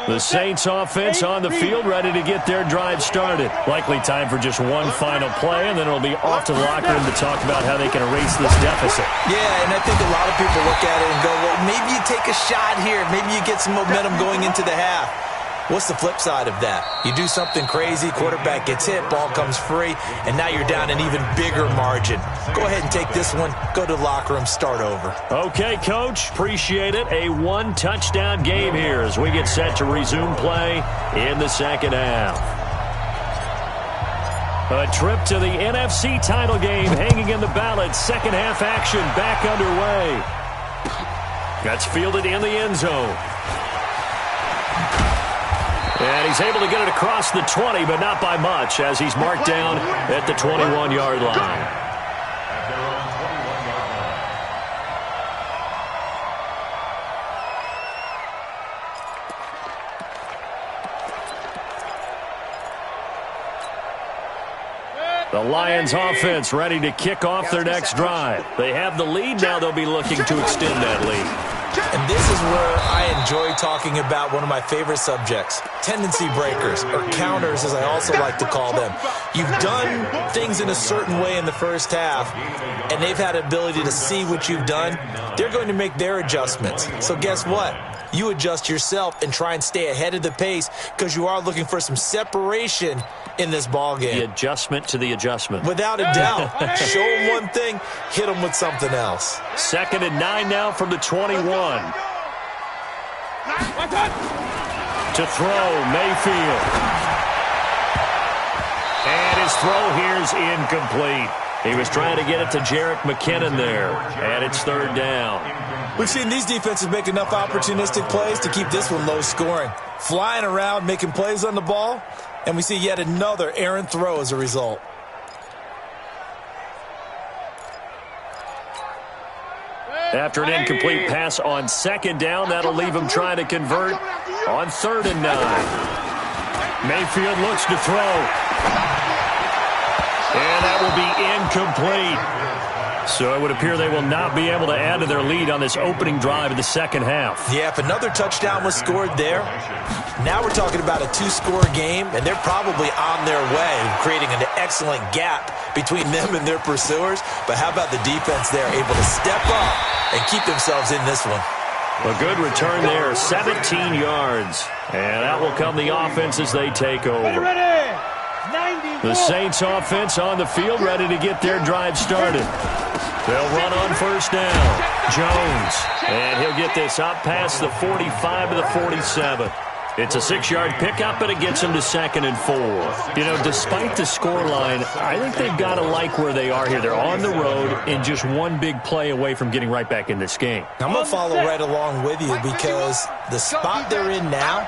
The Saints offense on the field, ready to get their drive started. Likely time for just one final play, and then it'll be off to the locker room to talk about how they can erase this deficit. Yeah, and I think a lot of people look at it and go, well, maybe you take a shot here. Maybe you get some momentum going into the half. What's the flip side of that? You do something crazy, quarterback gets hit, ball comes free, and now you're down an even bigger margin. Go ahead and take this one, go to the locker room, start over. Okay, Coach, appreciate it. A one-touchdown game here as we get set to resume play in the second half. A trip to the NFC title game hanging in the balance. Second half action back underway. That's fielded in the end zone. And he's able to get it across the 20, but not by much, as he's marked down at the 21-yard line. The Lions offense ready to kick off their next drive. They have the lead. Now they'll be looking to extend that lead. And this is where I enjoy talking about one of my favorite subjects, tendency breakers, or counters as I also like to call them. You've done things in a certain way in the first half, and they've had the ability to see what you've done. They're going to make their adjustments. So guess what? You adjust yourself and try and stay ahead of the pace because you are looking for some separation in this ball game. The adjustment to the adjustment. Without a doubt. Show them one thing, hit them with something else. 2nd and 9 now from the 21. To throw, Mayfield. And his throw here is incomplete. He was trying to get it to Jerick McKinnon there. And it's 3rd down. We've seen these defenses make enough opportunistic plays to keep this one low scoring. Flying around, making plays on the ball, and we see yet another errant throw as a result. After an incomplete pass on 2nd down, that'll leave him trying to convert on 3rd and 9. Mayfield looks to throw. And that will be incomplete. So it would appear they will not be able to add to their lead on this opening drive of the second half. Yeah, if another touchdown was scored there, now we're talking about a 2-score game, and they're probably on their way, creating an excellent gap between them and their pursuers. But how about the defense there, able to step up and keep themselves in this one? A good return there, 17 yards. And out will come the offense as they take over. The Saints offense on the field, ready to get their drive started. They'll run on 1st down. Jones. And he'll get this up past the 45 to the 47. It's a 6-yard pickup, and it gets them to 2nd and 4. You know, despite the scoreline, I think they've got to like where they are here. They're on the road and just one big play away from getting right back in this game. I'm going to follow right along with you because the spot they're in now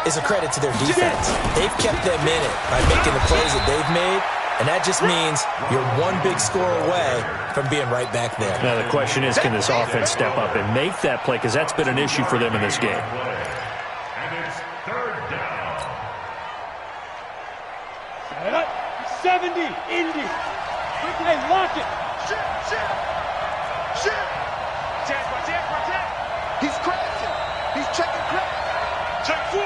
is a credit to their defense. They've kept them in it by making the plays that they've made, and that just means you're one big score away from being right back there. Now, the question is, can this offense step up and make that play? Because that's been an issue for them in this game. 70, Indy. Hey, lock it. Shit. Protect. He's crashing. He's checking crash. Check 4.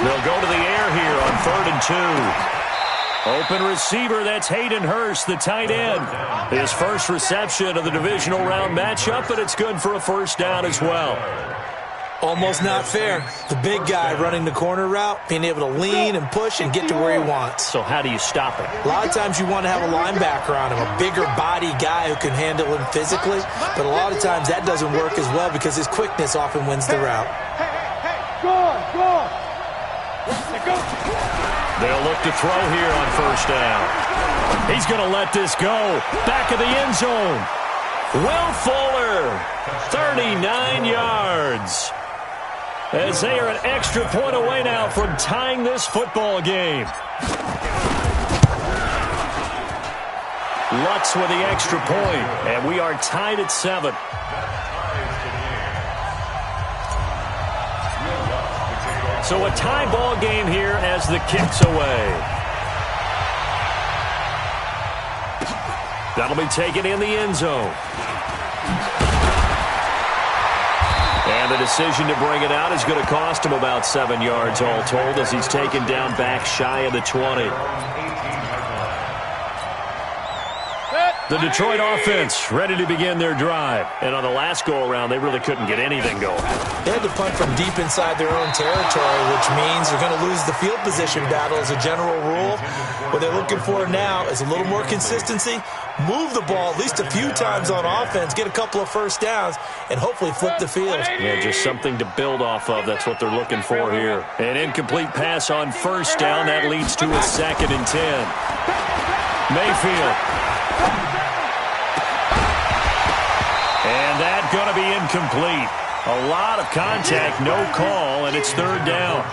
They'll go to the air here on 3rd and 2. Open receiver, that's Hayden Hurst, the tight end. His first reception of the divisional round matchup, but it's good for a 1st down as well. Almost not fair. The big guy running the corner route, being able to lean and push and get to where he wants. So how do you stop it? A lot of times you want to have a linebacker on him, a bigger body guy who can handle him physically, but a lot of times that doesn't work as well because his quickness often wins the route. Go on. They'll look to throw here on 1st down. He's going to let this go. Back of the end zone. Will Fuller, 39 yards. As they are an extra point away now from tying this football game. Lutz with the extra point, and we are tied at 7. So a tie ball game here as the kick's away. That'll be taken in the end zone. And the decision to bring it out is going to cost him about 7 yards all told as he's taken down back shy of the 20. The Detroit offense ready to begin their drive. And on the last go-around, they really couldn't get anything going. They had to punt from deep inside their own territory, which means they're going to lose the field position battle as a general rule. What they're looking for now is a little more consistency, move the ball at least a few times on offense, get a couple of first downs, and hopefully flip the field. Yeah, just something to build off of. That's what they're looking for here. An incomplete pass on first down. That leads to a 2nd and 10. Mayfield. And that's going to be incomplete. A lot of contact, no call, and it's 3rd down.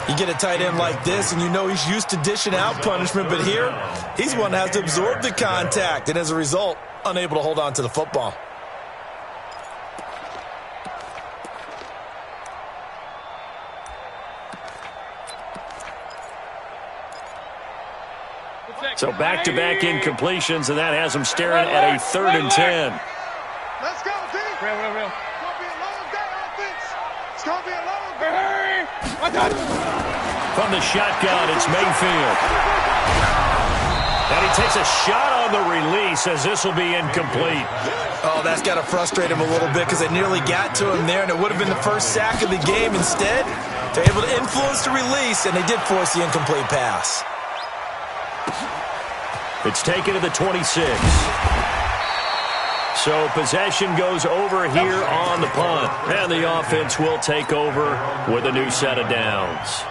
You get a tight end like this, and you know he's used to dishing out punishment, but here, he's one that has to absorb the contact, and as a result, unable to hold on to the football. So back-to-back incompletions, and that has him staring at a 3rd and 10. Let's go, D. Real. It's going to be a long day, offense. It's going to be a long day. From the shotgun, it's Mayfield. And he takes a shot on the release as this will be incomplete. Oh, that's got to frustrate him a little bit because they nearly got to him there, and it would have been the first sack of the game. Instead, they're able to influence the release, and they did force the incomplete pass. It's taken to the 26. So possession goes over here on the punt. And the offense will take over with a new set of downs.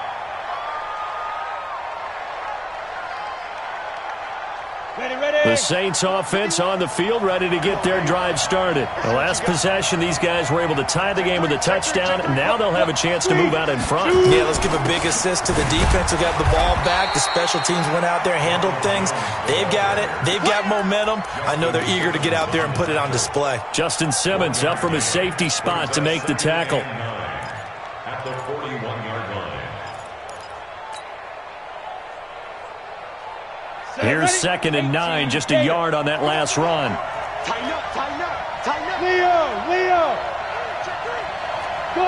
The Saints offense on the field ready to get their drive started. The last possession, these guys were able to tie the game with a touchdown, and now they'll have a chance to move out in front. Yeah, let's give a big assist to the defense who got the ball back. The special teams went out there, handled things. They've got it. They've got momentum. I know they're eager to get out there and put it on display. Justin Simmons up from his safety spot to make the tackle. At the 41-yard line. Here's 2nd and 9, just a yard on that last run. Tighten up, tighten up, tighten up. Leo. Go.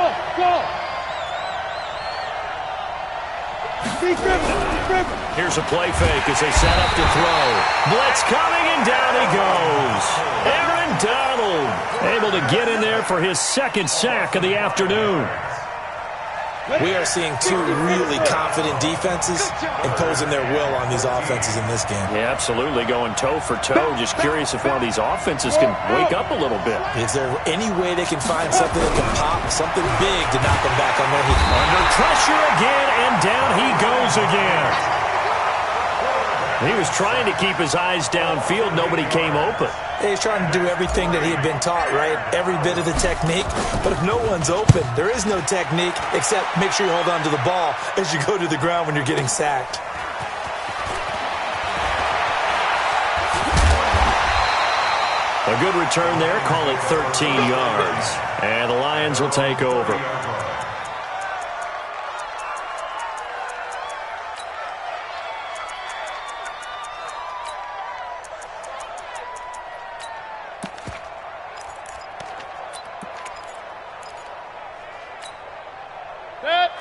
Here's a play fake as they set up to throw. Blitz coming, and down he goes. Aaron Donald able to get in there for his 2nd sack of the afternoon. We are seeing two really confident defenses imposing their will on these offenses in this game. Yeah, absolutely, going toe for toe. Just curious if one of these offenses can wake up a little bit. Is there any way they can find something that can pop, something big to knock them back on their heat? Under pressure again, and down he goes again. He was trying to keep his eyes downfield. Nobody came open. He's trying to do everything that he had been taught, right? Every bit of the technique. But if no one's open, there is no technique except make sure you hold on to the ball as you go to the ground when you're getting sacked. A good return there. Call it 13 yards. And the Lions will take over.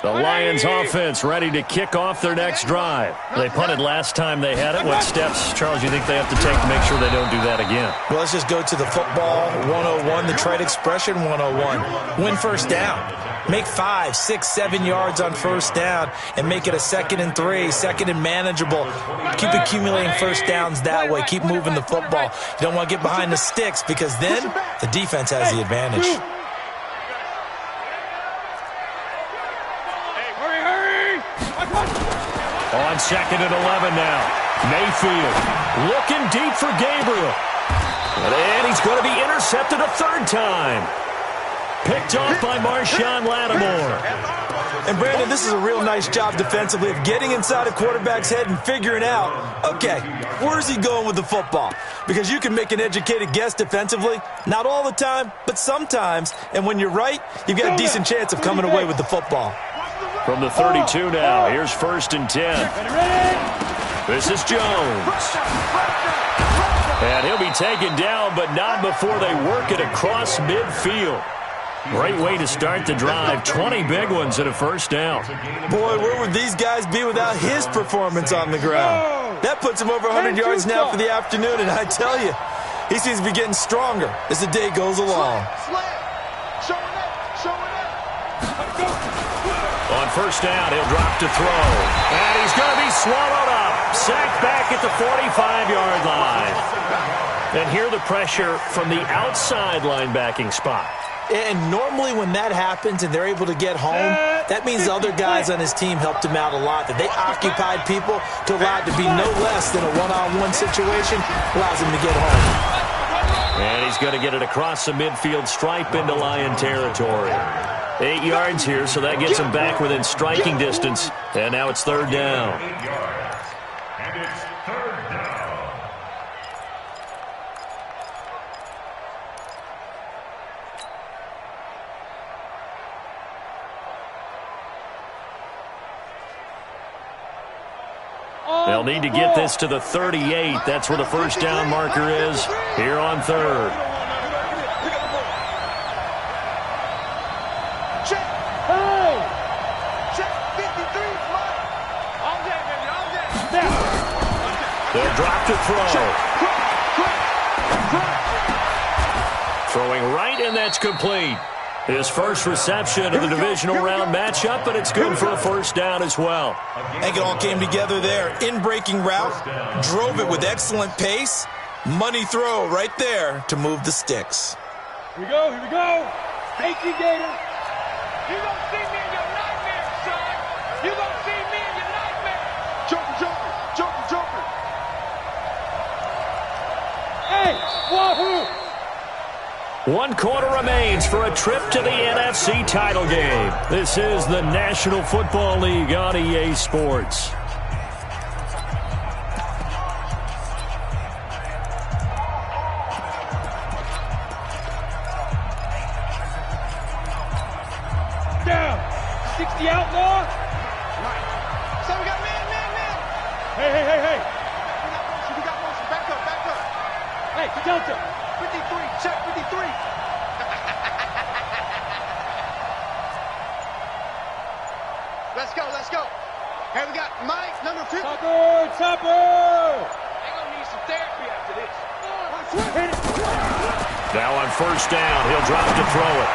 The Lions offense ready to kick off their next drive. They punted last time they had it. What steps, Charles, you think they have to take to make sure they don't do that again? Well, let's just go to the football 101, the trade expression 101. Win first down. Make 5, 6, 7 yards on first down and make it a 2nd and 3, 2nd and manageable. Keep accumulating first downs that way. Keep moving the football. You don't want to get behind the sticks because then the defense has the advantage. On 2nd and 11 now. Mayfield looking deep for Gabriel. And he's going to be intercepted a 3rd time. Picked off by Marshawn Lattimore. And, Brandon, this is a real nice job defensively of getting inside a quarterback's head and figuring out, okay, where's he going with the football? Because you can make an educated guess defensively, not all the time, but sometimes. And when you're right, you've got a decent chance of coming away with the football. From the 32 now, here's 1st and 10. This is Jones. And he'll be taken down, but not before they work it across midfield. Great way to start the drive. 20 big ones and a first down. Boy, where would these guys be without his performance on the ground? That puts him over 100 yards now for the afternoon, and I tell you, he seems to be getting stronger as the day goes along. On first down, he'll drop to throw. And he's going to be swallowed up. Sacked back at the 45-yard line. And here the pressure from the outside linebacking spot. And normally when that happens and they're able to get home, that means other guys on his team helped him out a lot. That they occupied people to allow it to be no less than a one-on-one situation, allows him to get home. And he's going to get it across the midfield stripe into Lion territory. 8 yards here, so that gets him back within striking distance. And now it's third down. 8 yards. And it's third down. They'll need to get this to the 38. That's where the first down marker is here on third. They'll drop to throw. Throwing right, and that's complete. His first reception of the divisional round matchup, but it's good for a first down as well. I think it all came together there. In-breaking route, drove it with excellent pace. Money throw right there to move the sticks. Here we go, here we go. Thank you, Gator. You don't see me in your nightmare, son. You don't see me in your nightmare. Joker. Hey, wahoo! 1 quarter remains for a trip to the NFC title game. This is the National Football League on EA Sports. Down. 60 outlaw. Right. So we got man. Hey. We got motion. Back up. Hey, Delta. 53. Check 53. Let's go. Hey, we got Mike, number 50. Topper. They're going to need some therapy after this. Hit it. Now on first down, he'll drop to throw it.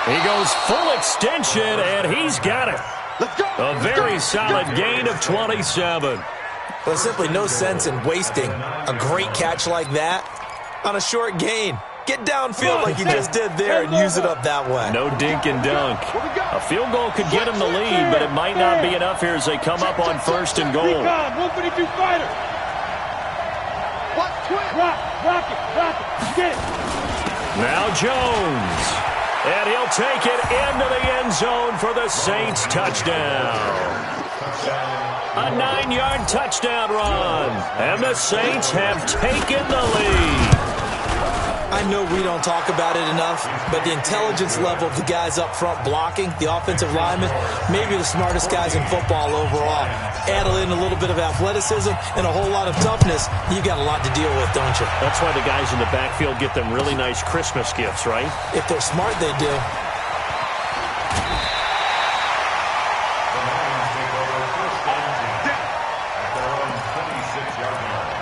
He goes full extension, and he's got it. Let's go. A very solid gain of 27. There's simply no sense in wasting a great catch like that on a short gain. Get downfield like you just did there and use it up that way. No dink and dunk. A field goal could get him the lead, but it might not be enough here as they come up on first and goal. Recon, 152 fighter. What? Twin. Rock it. Get it. Now Jones. And he'll take it into the end zone for the Saints touchdown. A 9-yard touchdown run. And the Saints have taken the lead. I know we don't talk about it enough, but the intelligence level of the guys up front blocking, the offensive linemen, maybe the smartest guys in football overall. Add in a little bit of athleticism and a whole lot of toughness, you got a lot to deal with, don't you? That's why the guys in the backfield get them really nice Christmas gifts, right? If they're smart, they do. The Lions take over first and 10 at their own 26-yard line.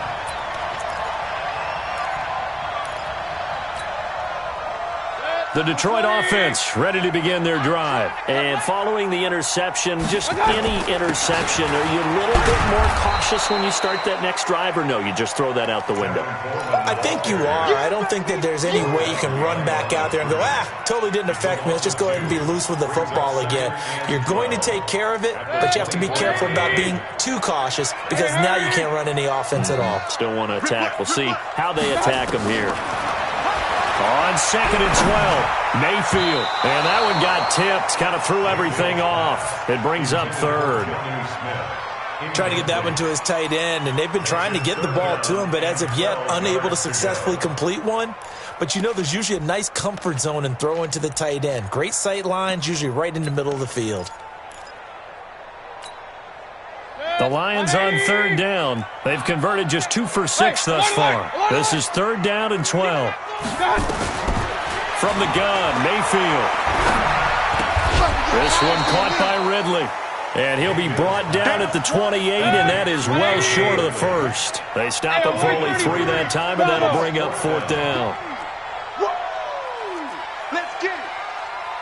The Detroit offense ready to begin their drive. And following the interception, just any interception, are you a little bit more cautious when you start that next drive, or no, you just throw that out the window? I think you are. I don't think that there's any way you can run back out there and go, totally didn't affect me. Let's just go ahead and be loose with the football again. You're going to take care of it, but you have to be careful about being too cautious because now you can't run any offense at all. Still want to attack. We'll see how they attack them here. On second and 12, Mayfield. And that one got tipped, kind of threw everything off. It brings up third. Trying to get that one to his tight end, and they've been trying to get the ball to him, but as of yet, unable to successfully complete one. But you know there's usually a nice comfort zone in throwing to the tight end. Great sight lines, usually right in the middle of the field. The The Lions on third down. They've converted just 2 for 6 thus far. This is third down and 12. From the gun, Mayfield. This one caught by Ridley. And he'll be brought down at the 28, and that is well short of the first. They stop him for only 3 that time, and that'll bring up fourth down. Let's get it.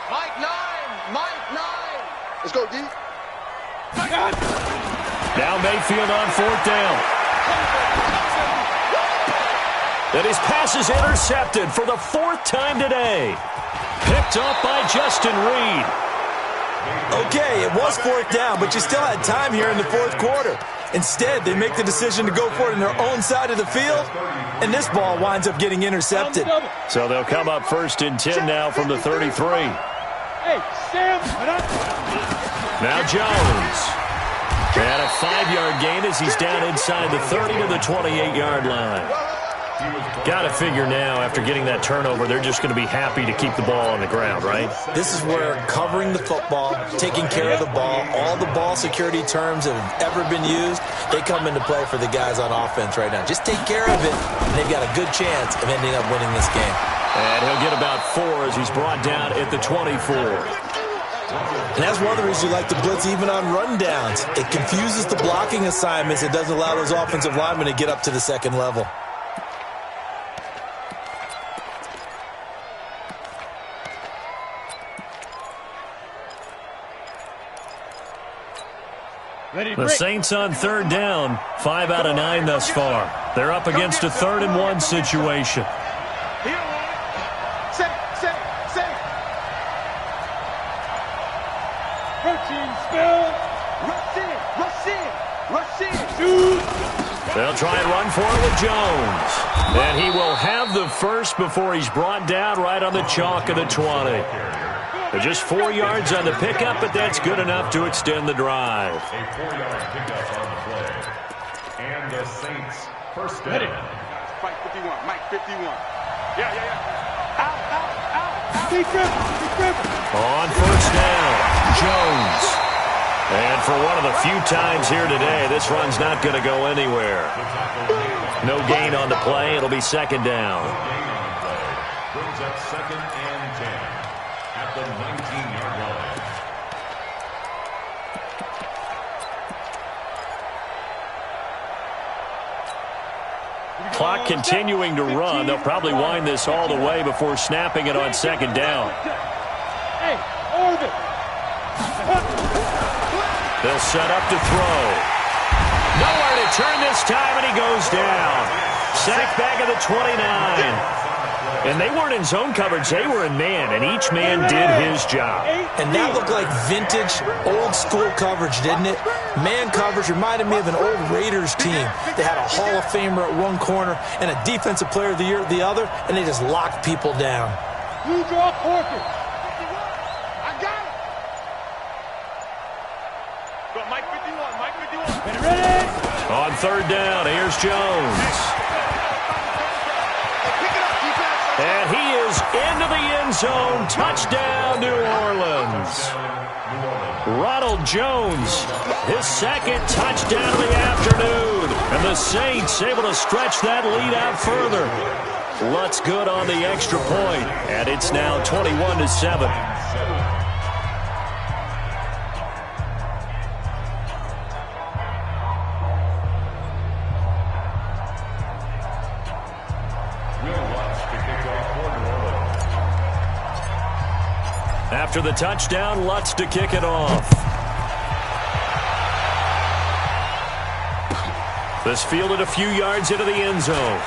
Mike 9. Let's go, D. Now Mayfield on fourth down. And his pass is intercepted for the 4th time today. Picked up by Justin Reed. Okay, it was fourth down, but you still had time here in the fourth quarter. Instead, they make the decision to go for it on their own side of the field, and this ball winds up getting intercepted. So they'll come up 1st and 10 now from the 33. Hey, Sam. Now Jones. And a 5-yard gain as he's down inside the 30 to the 28-yard line. Got to figure now, after getting that turnover, they're just going to be happy to keep the ball on the ground, right? This is where covering the football, taking care of the ball, all the ball security terms that have ever been used, they come into play for the guys on offense right now. Just take care of it, and they've got a good chance of ending up winning this game. And he'll get about 4 as he's brought down at the 24. And that's one of the reasons you like to blitz even on rundowns. It confuses the blocking assignments. It doesn't allow those offensive linemen to get up to the second level. The Saints on third down, 5 out of 9 thus far. They're up against a 3rd and 1 situation. They'll try and run for it with Jones. And he will have the first before he's brought down right on the chalk of the 20. They're just 4 yards on the pickup, but that's good enough to extend the drive. A 4-yard pickup on the play. And the Saints first down. Mike 51. Mike 51. Yeah. Out. On first down, Jones. And for one of the few times here today, this run's not going to go anywhere. No gain on the play. It'll be second down. Brings up 2nd and 10 at the 19-yard line. Clock continuing to run. They'll probably wind this all the way before snapping it on second down. Hey, Orbit. They'll set up to throw. Nowhere to turn this time, and he goes down. Sack back at the 29. And they weren't in zone coverage. They were in man, and each man did his job. And that looked like vintage, old-school coverage, didn't it? Man coverage reminded me of an old Raiders team. They had a Hall of Famer at one corner and a Defensive Player of the Year at the other, and they just locked people down. You draw Corker. I got it. Go, Mike 51. Mike 51. Ready? On third down, here's Jones. And he is into the end zone. Touchdown, New Orleans. Ronald Jones, his second touchdown of the afternoon. And the Saints able to stretch that lead out further. Lutz good on the extra point. And it's now 21-7. After the touchdown, Lutz to kick it off. This fielded a few yards into the end zone.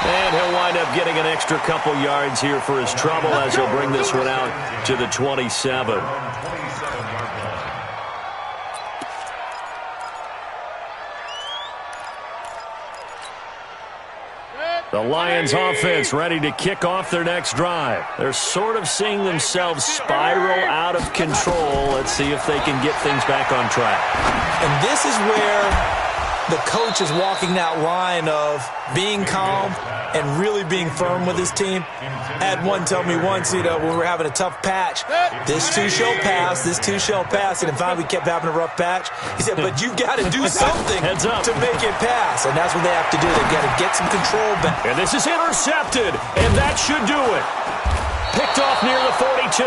And he'll wind up getting an extra couple yards here for his trouble as he'll bring this one out to the 27. The Lions offense ready to kick off their next drive. They're sort of seeing themselves spiral out of control. Let's see if they can get things back on track. And this is where the coach is walking that line of being calm and really being firm with his team. I had one tell me once, when we were having a tough patch, this too shall pass, this too shall pass. And finally we kept having a rough patch. He said, but you've got to do something to make it pass. And that's what they have to do. They've got to get some control back. And this is intercepted, and that should do it. Picked off near the 42,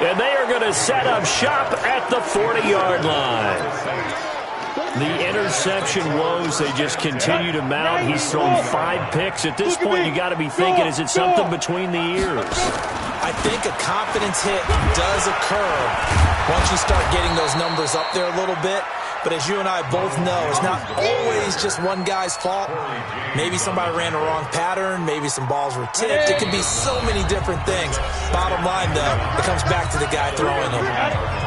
and they are going to set up shop at the 40-yard line. The interception woes, they just continue to mount. He's thrown 5 picks. At this point, you got to be thinking, is it something between the ears? I think a confidence hit does occur once you start getting those numbers up there a little bit. But as you and I both know, it's not always just one guy's fault. Maybe somebody ran the wrong pattern. Maybe some balls were tipped. It could be so many different things. Bottom line, though, it comes back to the guy throwing them.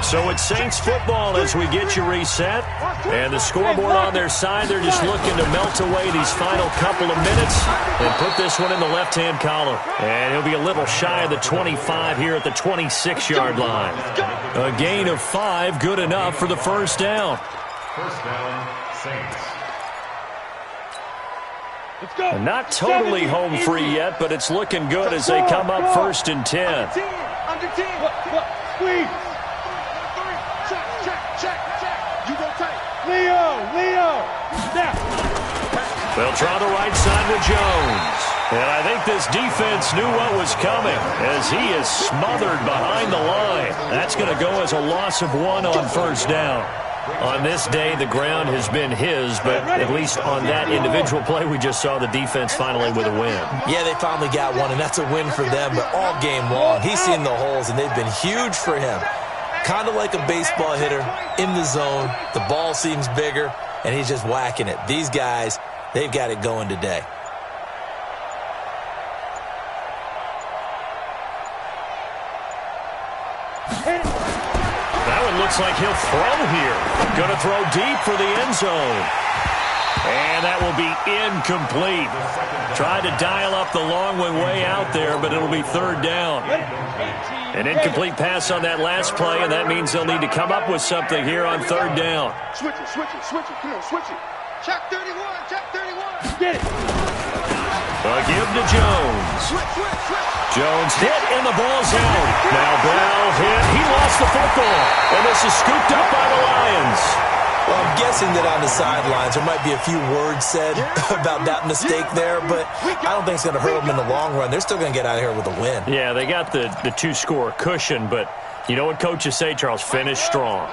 So it's Saints football as we get you reset. And the scoreboard on their side, they're just looking to melt away these final couple of minutes and put this one in the left-hand column. And he'll be a little shy of the 25 here at the 26-yard line. A gain of 5, good enough for the first down. First down, Saints. And not totally home free yet, but it's looking good as they come up 1st and 10. Under 10. Squeeze. Check. You go tight. Leo. Snap. They'll try the right side with Jones. And I think this defense knew what was coming as he is smothered behind the line. That's going to go as a loss of 1 on first down. On this day, the ground has been his, but at least on that individual play, we just saw the defense finally with a win. Yeah, they finally got one, and that's a win for them, but all game long, he's seen the holes, and they've been huge for him. Kind of like a baseball hitter in the zone. The ball seems bigger, and he's just whacking it. These guys, they've got it going today. Looks like he'll throw here. Going to throw deep for the end zone. And that will be incomplete. Tried to dial up the long way out there, but it'll be 3rd down. An incomplete pass on that last play, and that means they'll need to come up with something here on 3rd down. Switch it. Come on, switch it. Check 31. Get it. Give to Jones. Switch. Jones hit, and the ball's out. Now Bell hit. He lost the football, and this is scooped up by the Lions. Well, I'm guessing that on the sidelines there might be a few words said about that mistake there, but I don't think it's going to hurt them in the long run. They're still going to get out of here with a win. Yeah, they got the 2-score cushion, but you know what coaches say, Charles? Finish strong.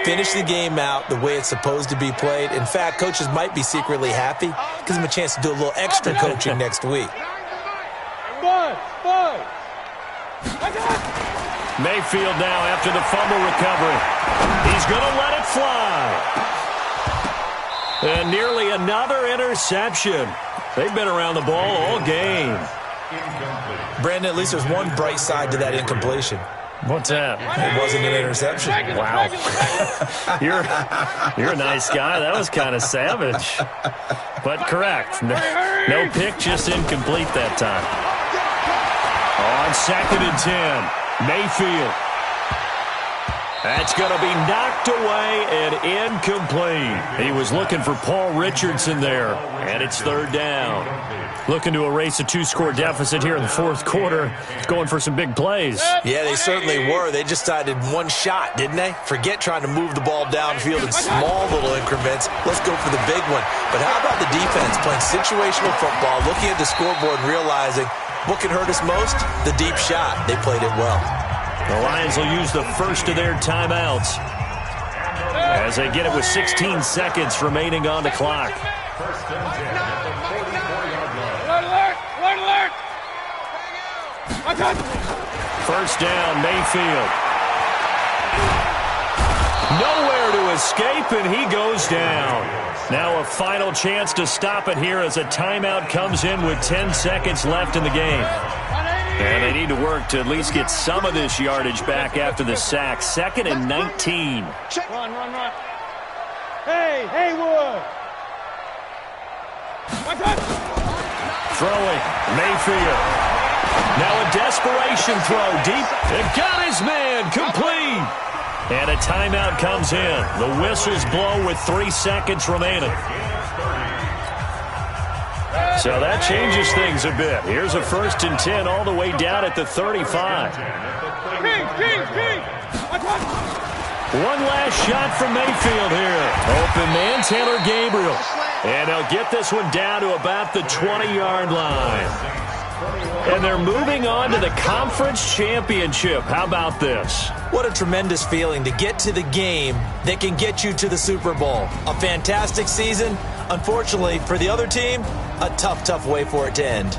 Finish the game out the way it's supposed to be played. In fact, coaches might be secretly happy. Gives them a chance to do a little extra coaching next week. Mayfield now after the fumble recovery. He's going to let it fly. And nearly another interception. They've been around the ball all game. Brandon, at least there's one bright side to that incompletion. What's that? It wasn't an interception. Wow. You're a nice guy. That was kind of savage. But correct. No pick, just incomplete that time. On 2nd and 10. Mayfield. That's going to be knocked away and incomplete. He was looking for Paul Richardson there, and it's 3rd down. Looking to erase a 2-score deficit here in the 4th quarter. Going for some big plays. Yeah, they certainly were. They just decided one shot, didn't they? Forget trying to move the ball downfield in small little increments. Let's go for the big one. But how about the defense playing situational football, looking at the scoreboard and realizing what can hurt us most? The deep shot. They played it well. The Lions will use the first of their timeouts as they get it with 16 seconds remaining on the clock. First and 10 at the 44-yard line. First down, Mayfield. Nowhere to escape, and he goes down. Now a final chance to stop it here as a timeout comes in with 10 seconds left in the game. And they need to work to at least get some of this yardage back after the sack. 2nd and 19. Run. Hey, Haywood. Throwing, Mayfield. Now a desperation throw deep. It got his man complete. And a timeout comes in. The whistles blow with 3 seconds remaining. So that changes things a bit. Here's a 1st and 10 all the way down at the 35. One last shot from Mayfield here. Open man, Taylor Gabriel. And they'll get this one down to about the 20-yard line. And they're moving on to the conference championship. How about this? What a tremendous feeling to get to the game that can get you to the Super Bowl. A fantastic season. Unfortunately, for the other team, a tough, tough way for it to end.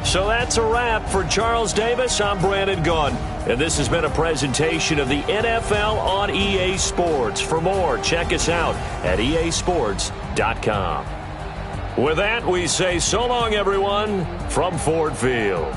So that's a wrap for Charles Davis. I'm Brandon Gaudin. And this has been a presentation of the NFL on EA Sports. For more, check us out at easports.com. With that, we say so long, everyone, from Ford Field.